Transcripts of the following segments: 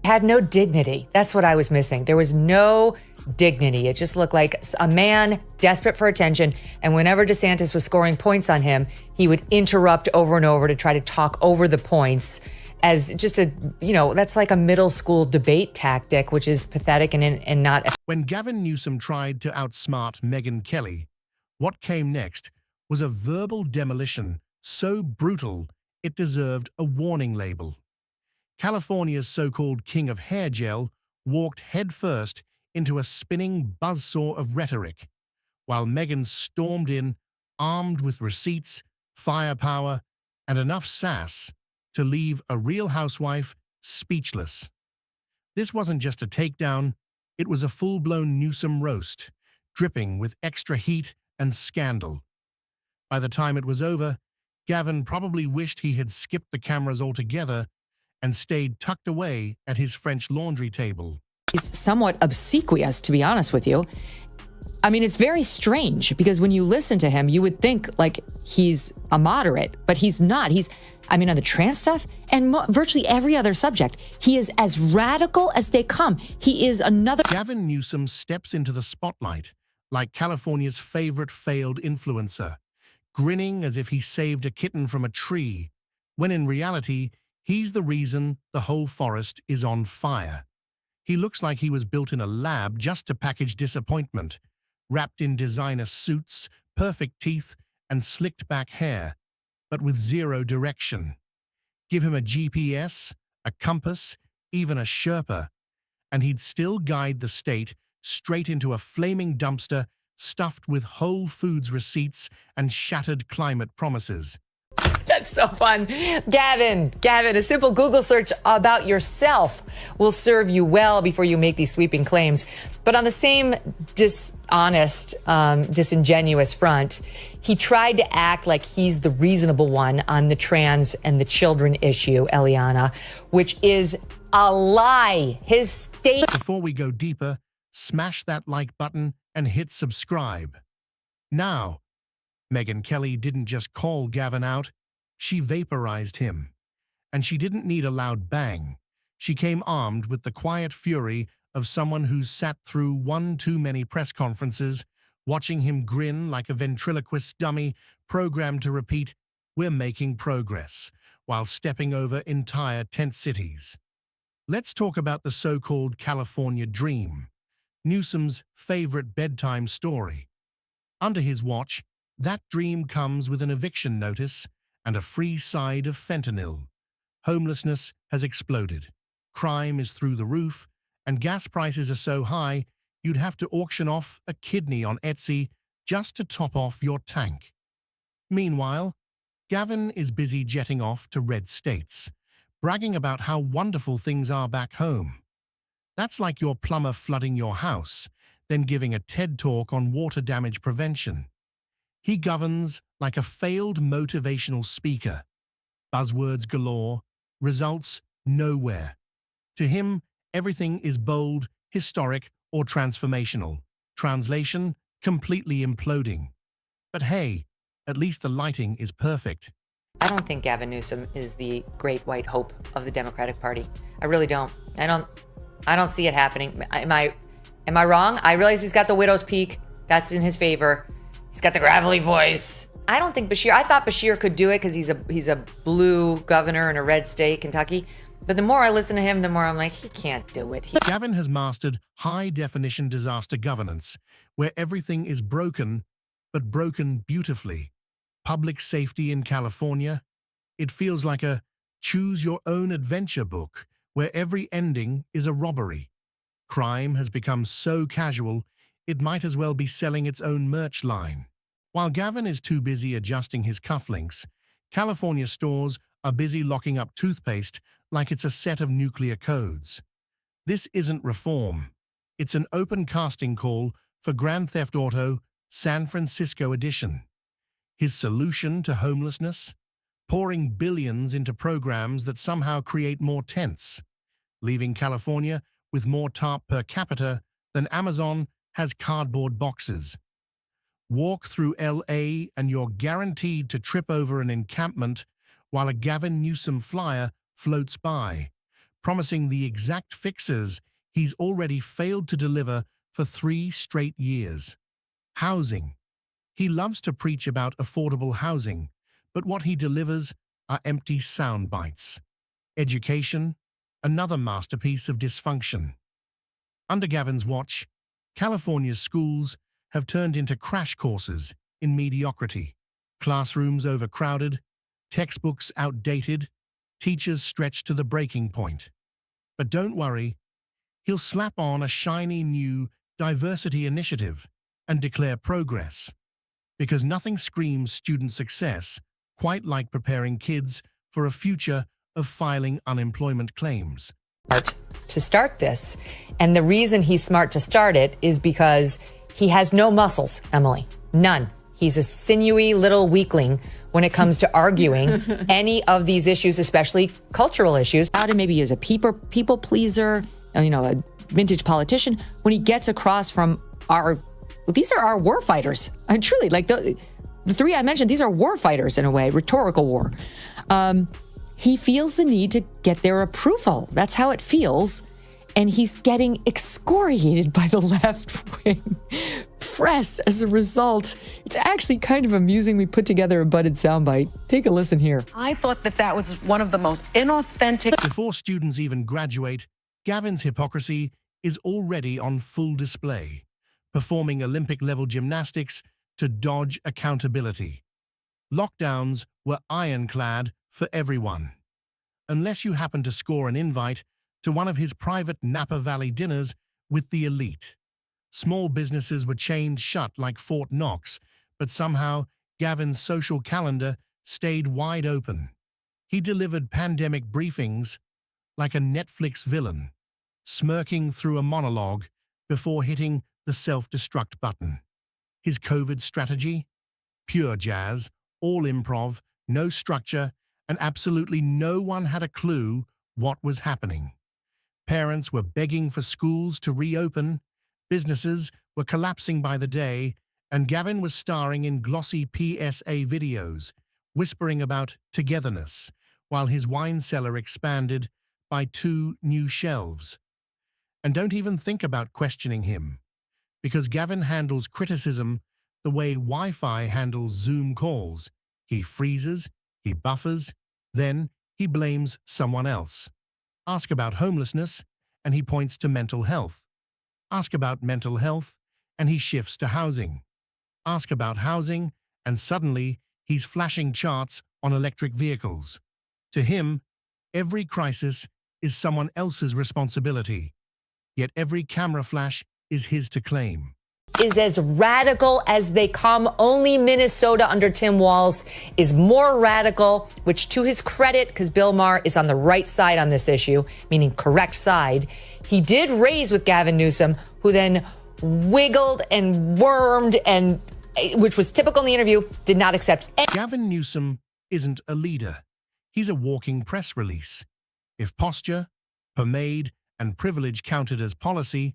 Had no dignity. That's what I was missing. There was no dignity. It just looked like a man desperate for attention. And whenever DeSantis was scoring points on him, he would interrupt over and over to try to talk over the points as just a, that's like a middle school debate tactic, which is pathetic and not. When Gavin Newsom tried to outsmart Megyn Kelly, what came next was a verbal demolition so brutal it deserved a warning label. California's so-called king of hair gel walked headfirst into a spinning buzzsaw of rhetoric, while Megyn stormed in, armed with receipts, firepower, and enough sass to leave a real housewife speechless. This wasn't just a takedown, it was a full-blown Newsom roast, dripping with extra heat and scandal. By the time it was over, Gavin probably wished he had skipped the cameras altogether and stayed tucked away at his French laundry table. He's somewhat obsequious, to be honest with you. I mean, it's very strange because when you listen to him, you would think like he's a moderate, but he's not. On the trans stuff and virtually every other subject, he is as radical as they come. He is another. Gavin Newsom steps into the spotlight like California's favorite failed influencer, grinning as if he saved a kitten from a tree, when in reality, he's the reason the whole forest is on fire. He looks like he was built in a lab just to package disappointment, wrapped in designer suits, perfect teeth, and slicked-back hair, but with zero direction. Give him a GPS, a compass, even a Sherpa, and he'd still guide the state straight into a flaming dumpster stuffed with Whole Foods receipts and shattered climate promises. That's so fun. Gavin, a simple Google search about yourself will serve you well before you make these sweeping claims. But on the same dishonest, disingenuous front, he tried to act like he's the reasonable one on the trans and the children issue, Eliana, which is a lie. His state. Before we go deeper, smash that like button and hit subscribe. Now, Megyn Kelly didn't just call Gavin out, she vaporized him. And she didn't need a loud bang. She came armed with the quiet fury of someone who's sat through one too many press conferences, watching him grin like a ventriloquist dummy programmed to repeat, "We're making progress," while stepping over entire tent cities. Let's talk about the so-called California dream, Newsom's favorite bedtime story. Under his watch, that dream comes with an eviction notice and a free side of fentanyl. Homelessness has exploded. Crime is through the roof, and gas prices are so high, you'd have to auction off a kidney on Etsy just to top off your tank. Meanwhile, Gavin is busy jetting off to red states, bragging about how wonderful things are back home. That's like your plumber flooding your house, then giving a TED talk on water damage prevention. He governs like a failed motivational speaker. Buzzwords galore, results nowhere. To him, everything is bold, historic, or transformational. Translation, completely imploding. But hey, at least the lighting is perfect. I don't think Gavin Newsom is the great white hope of the Democratic Party. I really don't. I don't see it happening. Am I wrong? I realize he's got the widow's peak. That's in his favor. He's got the gravelly voice. I don't think I thought Bashir could do it because he's a blue governor in a red state, Kentucky. But the more I listen to him, the more I'm like, he can't do it. Gavin has mastered high-definition disaster governance, where everything is broken, but broken beautifully. Public safety in California. It feels like a choose-your-own-adventure book, where every ending is a robbery. Crime has become so casual, it might as well be selling its own merch line. While Gavin is too busy adjusting his cufflinks, California stores are busy locking up toothpaste like it's a set of nuclear codes. This isn't reform. It's an open casting call for Grand Theft Auto San Francisco edition. His solution to homelessness? Pouring billions into programs that somehow create more tents, leaving California with more tarp per capita than Amazon has cardboard boxes. Walk through LA and you're guaranteed to trip over an encampment while a Gavin Newsom flyer floats by, promising the exact fixes he's already failed to deliver for 3 straight years. Housing. He loves to preach about affordable housing, but what he delivers are empty sound bites. Education, another masterpiece of dysfunction. Under Gavin's watch, California's schools have turned into crash courses in mediocrity. Classrooms overcrowded, textbooks outdated, teachers stretched to the breaking point. But don't worry, he'll slap on a shiny new diversity initiative and declare progress, because nothing screams student success quite like preparing kids for a future of filing unemployment claims. To start this, and the reason he's smart to start it is because he has no muscles, Emily, none. He's a sinewy little weakling when it comes to arguing any of these issues, especially cultural issues. Out and maybe he is a people pleaser, a vintage politician. When he gets across from these are our war fighters. And truly, like the 3 I mentioned, these are war fighters in a way, rhetorical war. He feels the need to get their approval. That's how it feels. And he's getting excoriated by the left-wing press as a result. It's actually kind of amusing. We put together a budded soundbite. Take a listen here. I thought that was one of the most inauthentic. Before students even graduate, Gavin's hypocrisy is already on full display, performing Olympic-level gymnastics to dodge accountability. Lockdowns were ironclad for everyone, unless you happen to score an invite to one of his private Napa Valley dinners with the elite. Small businesses were chained shut like Fort Knox, but somehow Gavin's social calendar stayed wide open. He delivered pandemic briefings like a Netflix villain, smirking through a monologue before hitting the self-destruct button. His COVID strategy? Pure jazz, all improv, no structure, and absolutely no one had a clue what was happening. Parents were begging for schools to reopen, businesses were collapsing by the day, and Gavin was starring in glossy PSA videos, whispering about togetherness, while his wine cellar expanded by 2 new shelves. And don't even think about questioning him, because Gavin handles criticism the way Wi-Fi handles Zoom calls. He freezes, he buffers, then he blames someone else. Ask about homelessness, and he points to mental health. Ask about mental health, and he shifts to housing. Ask about housing, and suddenly he's flashing charts on electric vehicles. To him, every crisis is someone else's responsibility, yet every camera flash is his to claim. Is as radical as they come. Only Minnesota under Tim Walz is more radical, which to his credit, because Bill Maher is on the right side on this issue, meaning correct side, he did raise with Gavin Newsom, who then wiggled and wormed, and which was typical in the interview, did not accept. Gavin Newsom isn't a leader. He's a walking press release. If posture, pomade, and privilege counted as policy,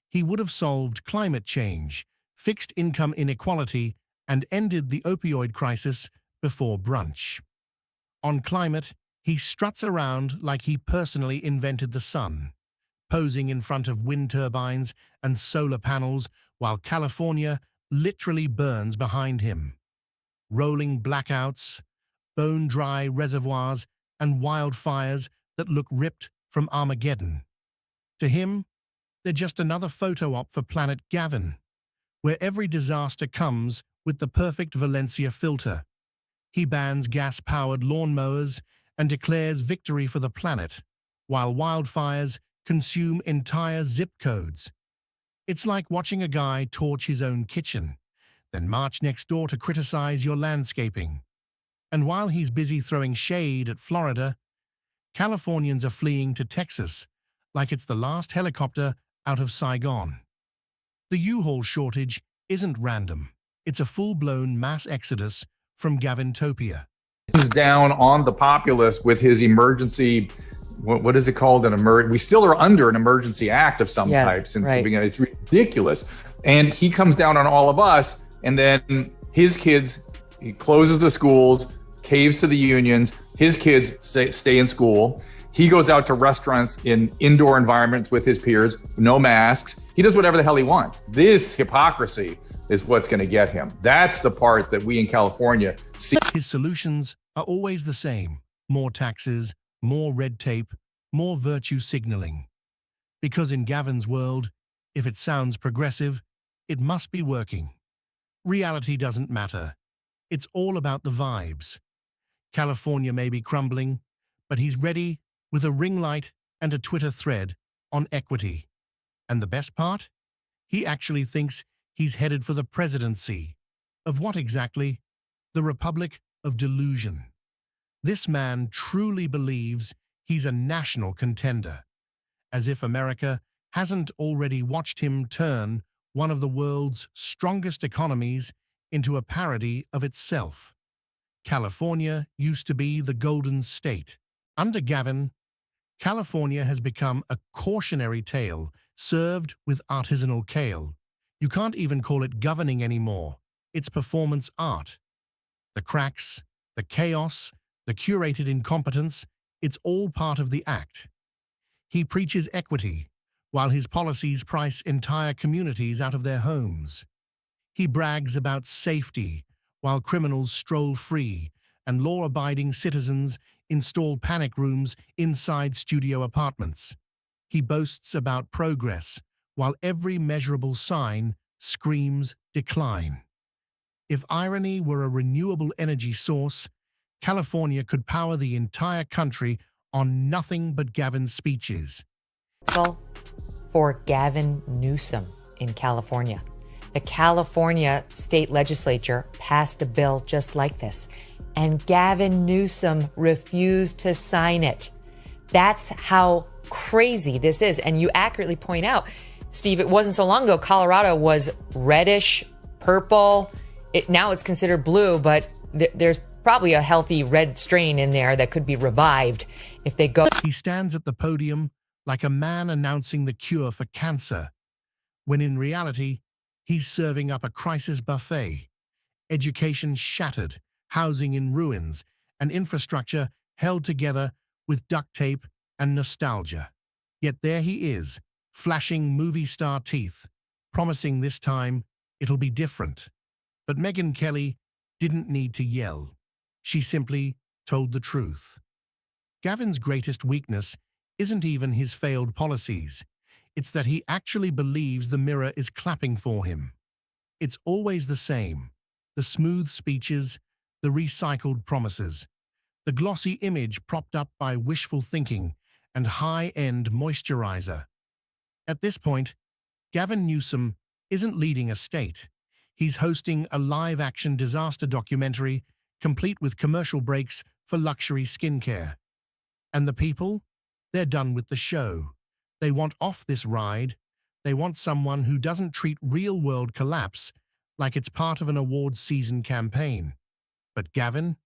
he would have solved climate change, fixed income inequality, and ended the opioid crisis before brunch. On climate, he struts around like he personally invented the sun, posing in front of wind turbines and solar panels while California literally burns behind him. Rolling blackouts, bone-dry reservoirs, and wildfires that look ripped from Armageddon. To him, they're just another photo op for Planet Gavin, where every disaster comes with the perfect Valencia filter. He bans gas-powered lawnmowers and declares victory for the planet, while wildfires consume entire zip codes. It's like watching a guy torch his own kitchen, then march next door to criticize your landscaping. And while he's busy throwing shade at Florida, Californians are fleeing to Texas like it's the last helicopter out of Saigon. The U-Haul shortage isn't random. It's a full-blown mass exodus from Gavintopia. He's down on the populace with his emergency, what is it called? We still are under an emergency act of some type since the beginning. It's ridiculous. And he comes down on all of us, and then his kids, he closes the schools, caves to the unions, his kids stay in school. He goes out to restaurants in indoor environments with his peers, no masks. He does whatever the hell he wants. This hypocrisy is what's going to get him. That's the part that we in California see. His solutions are always the same: more taxes, more red tape, more virtue signaling. Because in Gavin's world, if it sounds progressive, it must be working. Reality doesn't matter. It's all about the vibes. California may be crumbling, but he's ready with a ring light and a Twitter thread on equity. And the best part? He actually thinks he's headed for the presidency. Of what exactly? The Republic of Delusion. This man truly believes he's a national contender, as if America hasn't already watched him turn one of the world's strongest economies into a parody of itself. California used to be the Golden State. Under Gavin, California has become a cautionary tale served with artisanal kale. You can't even call it governing anymore. It's performance art. The cracks, the chaos, the curated incompetence, it's all part of the act. He preaches equity, while his policies price entire communities out of their homes. He brags about safety, while criminals stroll free, and law-abiding citizens install panic rooms inside studio apartments. He boasts about progress, while every measurable sign screams decline. If irony were a renewable energy source, California could power the entire country on nothing but Gavin's speeches. For Gavin Newsom in California. The California state legislature passed a bill just like this, and Gavin Newsom refused to sign it. That's how crazy this is. And you accurately point out, Steve, it wasn't so long ago, Colorado was reddish, purple. Now it's considered blue, but there's probably a healthy red strain in there that could be revived if they go. He stands at the podium like a man announcing the cure for cancer, when in reality, he's serving up a crisis buffet. Education shattered, housing in ruins, and infrastructure held together with duct tape and nostalgia. Yet there he is, flashing movie star teeth, promising this time it'll be different. But Megyn Kelly didn't need to yell. She simply told the truth. Gavin's greatest weakness isn't even his failed policies. It's that he actually believes the mirror is clapping for him. It's always the same: the smooth speeches, the recycled promises, the glossy image propped up by wishful thinking and high-end moisturizer. At this point, Gavin Newsom isn't leading a state. He's hosting a live-action disaster documentary complete with commercial breaks for luxury skincare. And the people? They're done with the show. They want off this ride. They want someone who doesn't treat real-world collapse like it's part of an awards season campaign. But Gavin?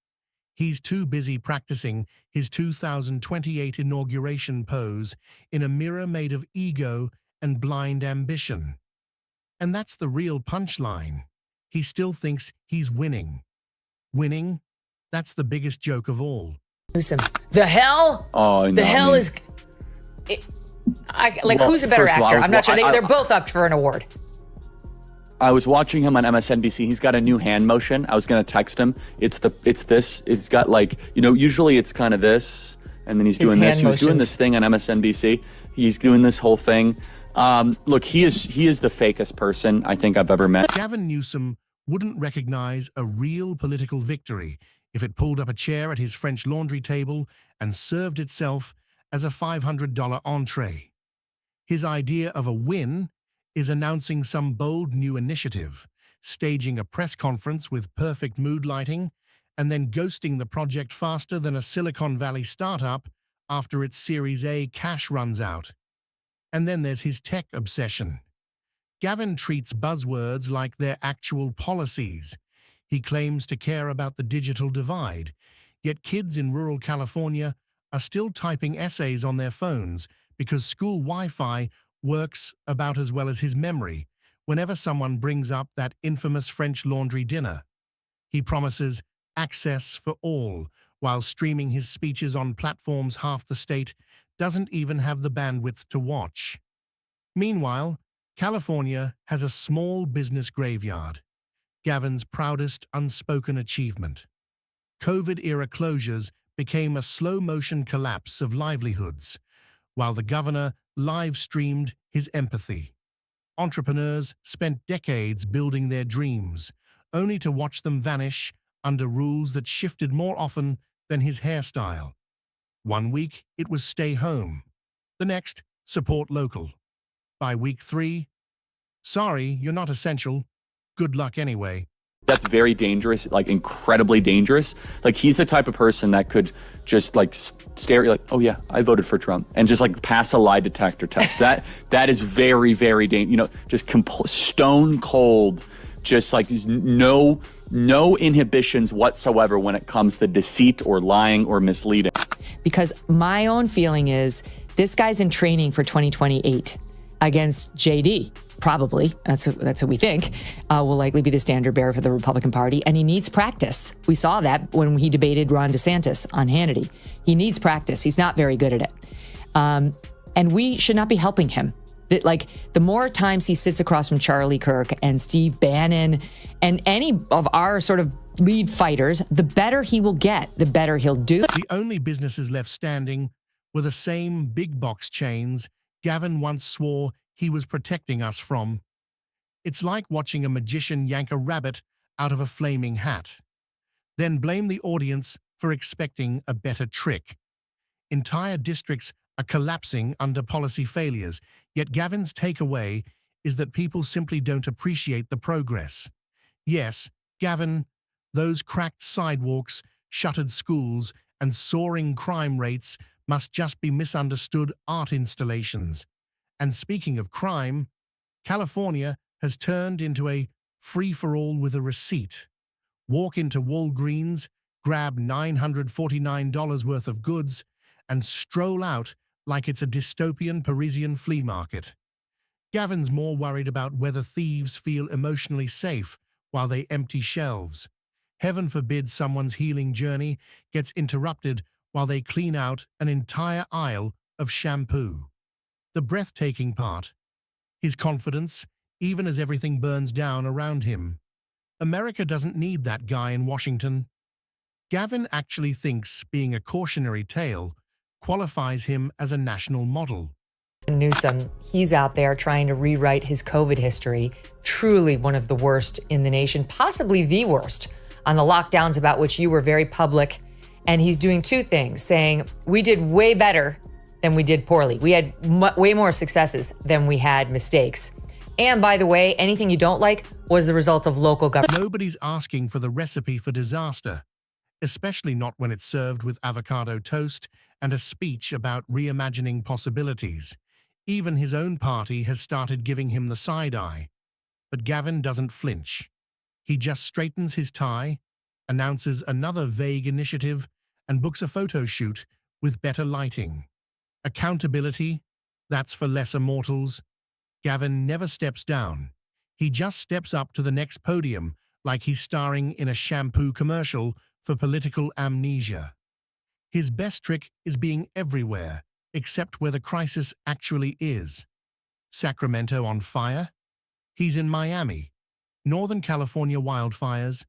He's too busy practicing his 2028 inauguration pose in a mirror made of ego and blind ambition. And that's the real punchline. He still thinks he's winning. Winning? That's the biggest joke of all. Newsom. The hell? Oh, no, the hell is... who's a better actor? I'm not sure. They're both up for an award. I was watching him on MSNBC. He's got a new hand motion. I was going to text him. It's this. It's got usually it's kind of this, and then he's doing this. He was doing this thing on MSNBC. He's doing this whole thing. Look, he is the fakest person I think I've ever met. Gavin Newsom wouldn't recognize a real political victory if it pulled up a chair at his French Laundry table and served itself as a $500 entree. His idea of a win is announcing some bold new initiative, staging a press conference with perfect mood lighting, and then ghosting the project faster than a Silicon Valley startup after its Series A cash runs out. And then there's his tech obsession. Gavin treats buzzwords like they're actual policies. He claims to care about the digital divide, yet kids in rural California are still typing essays on their phones because school Wi-Fi works about as well as his memory whenever someone brings up that infamous French Laundry dinner. He promises access for all, while streaming his speeches on platforms half the state doesn't even have the bandwidth to watch. Meanwhile, California has a small business graveyard, Gavin's proudest unspoken achievement. COVID-era closures became a slow-motion collapse of livelihoods, while the governor live-streamed his empathy. Entrepreneurs spent decades building their dreams, only to watch them vanish under rules that shifted more often than his hairstyle. One week, it was stay home. The next, support local. By week 3, sorry, you're not essential. Good luck anyway. That's very dangerous, like incredibly dangerous. Like he's the type of person that could just like stare at you like, oh yeah, I voted for Trump, and just like pass a lie detector test. That is very, very dangerous. You know, just stone cold, just like no inhibitions whatsoever when it comes to deceit or lying or misleading. Because my own feeling is this guy's in training for 2028 against JD. Probably, that's what we think, will likely be the standard bearer for the Republican Party. And he needs practice. We saw that when he debated Ron DeSantis on Hannity. He needs practice. He's not very good at it. And we should not be helping him. Like, the more times he sits across from Charlie Kirk and Steve Bannon and any of our sort of lead fighters, the better he will get, the better he'll do. The only businesses left standing were the same big box chains Gavin once swore he was protecting us from. It's like watching a magician yank a rabbit out of a flaming hat, then blame the audience for expecting a better trick. Entire districts are collapsing under policy failures, yet Gavin's takeaway is that people simply don't appreciate the progress. Yes, Gavin, those cracked sidewalks, shuttered schools, and soaring crime rates must just be misunderstood art installations. And speaking of crime, California has turned into a free-for-all with a receipt. Walk into Walgreens, grab $949 worth of goods, and stroll out like it's a dystopian Parisian flea market. Gavin's more worried about whether thieves feel emotionally safe while they empty shelves. Heaven forbid someone's healing journey gets interrupted while they clean out an entire aisle of shampoo. The breathtaking part, his confidence, even as everything burns down around him. America doesn't need that guy in Washington. Gavin actually thinks being a cautionary tale qualifies him as a national model. Newsom, he's out there trying to rewrite his COVID history, truly one of the worst in the nation, possibly the worst, on the lockdowns about which you were very public. And he's doing two things, saying we did way better than we did poorly. We had way more successes than we had mistakes. And by the way, anything you don't like was the result of local government. Nobody's asking for the recipe for disaster, especially not when it's served with avocado toast and a speech about reimagining possibilities. Even his own party has started giving him the side eye. But Gavin doesn't flinch. He just straightens his tie, announces another vague initiative, and books a photo shoot with better lighting. Accountability, that's for lesser mortals. Gavin never steps down. He just steps up to the next podium like he's starring in a shampoo commercial for political amnesia. His best trick is being everywhere, except where the crisis actually is. Sacramento on fire? He's in Miami. Northern California wildfires?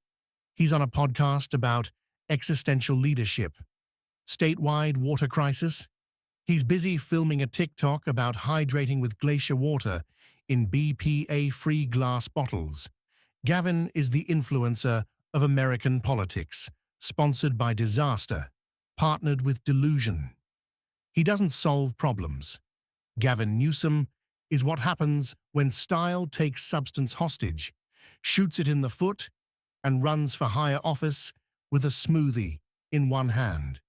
He's on a podcast about existential leadership. Statewide water crisis? He's busy filming a TikTok about hydrating with glacier water in BPA-free glass bottles. Gavin is the influencer of American politics, sponsored by disaster, partnered with delusion. He doesn't solve problems. Gavin Newsom is what happens when style takes substance hostage, shoots it in the foot, and runs for higher office with a smoothie in one hand.